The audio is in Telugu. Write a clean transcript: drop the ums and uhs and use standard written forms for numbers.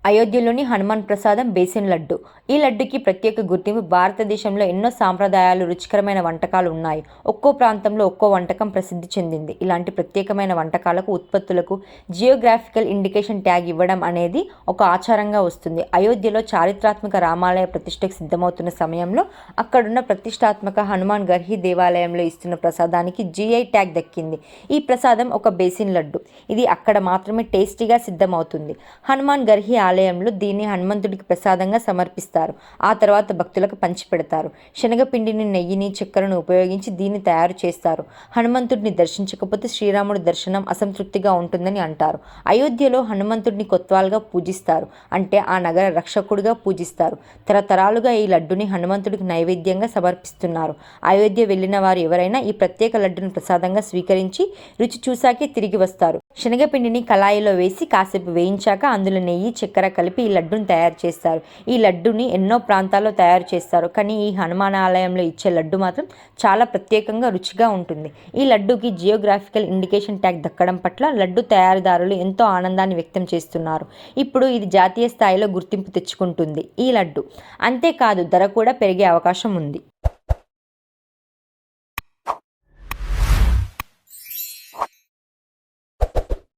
అయోధ్యలోని హనుమాన్ ప్రసాదం బేసిన్ లడ్డు. ఈ లడ్డుకి ప్రత్యేక గుర్తింపు. భారతదేశంలో ఎన్నో సాంప్రదాయాలు, రుచికరమైన వంటకాలు ఉన్నాయి. ఒక్కో ప్రాంతంలో ఒక్కో వంటకం ప్రసిద్ధి చెందింది. ఇలాంటి ప్రత్యేకమైన వంటకాలకు, ఉత్పత్తులకు జియోగ్రాఫికల్ ఇండికేషన్ ట్యాగ్ ఇవ్వడం అనేది ఒక ఆచారంగా వస్తుంది. అయోధ్యలో చారిత్రాత్మక రామాలయ ప్రతిష్టకు సిద్ధమవుతున్న సమయంలో అక్కడున్న ప్రతిష్టాత్మక హనుమాన్ గర్హి దేవాలయంలో ఇస్తున్న ప్రసాదానికి జిఐ ట్యాగ్ దక్కింది. ఈ ప్రసాదం ఒక బేసిన్ లడ్డు. ఇది అక్కడ మాత్రమే టేస్టీగా సిద్ధమవుతుంది. హనుమాన్ గర్హి ఆలయంలో దీన్ని హనుమంతుడికి ప్రసాదంగా సమర్పిస్తారు. ఆ తర్వాత భక్తులకు పంచిపెడతారు. శనగపిండిని, నెయ్యిని, చక్కెరను ఉపయోగించి దీన్ని తయారు చేస్తారు. హనుమంతుడిని దర్శించకపోతే శ్రీరాముడి దర్శనం అసంతృప్తిగా ఉంటుందని అంటారు. అయోధ్యలో హనుమంతుడిని కొత్వాల్గా పూజిస్తారు. అంటే ఆ నగర రక్షకుడిగా పూజిస్తారు. తరతరాలుగా ఈ లడ్డుని హనుమంతుడికి నైవేద్యంగా సమర్పిస్తున్నారు. అయోధ్య వెళ్లిన వారు ఎవరైనా ఈ ప్రత్యేక లడ్డును ప్రసాదంగా స్వీకరించి రుచి చూశాకే తిరిగి వస్తారు. శనగపిండిని కళాయిలో వేసి కాసేపు వేయించాక అందులో నెయ్యి, చక్కెర కలిపి ఈ లడ్డును తయారు చేస్తారు. ఈ లడ్డుని ఎన్నో ప్రాంతాల్లో తయారు చేస్తారు. కానీ ఈ హనుమాన్ ఆలయంలో ఇచ్చే లడ్డు మాత్రం చాలా ప్రత్యేకంగా, రుచిగా ఉంటుంది. ఈ లడ్డుకి జియోగ్రాఫికల్ ఇండికేషన్ ట్యాగ్ దక్కడం పట్ల లడ్డు తయారీదారులు ఎంతో ఆనందాన్ని వ్యక్తం చేస్తున్నారు. ఇప్పుడు ఇది జాతీయ స్థాయిలో గుర్తింపు తెచ్చుకుంటుంది ఈ లడ్డు. అంతేకాదు, ధర కూడా పెరిగే అవకాశం ఉంది.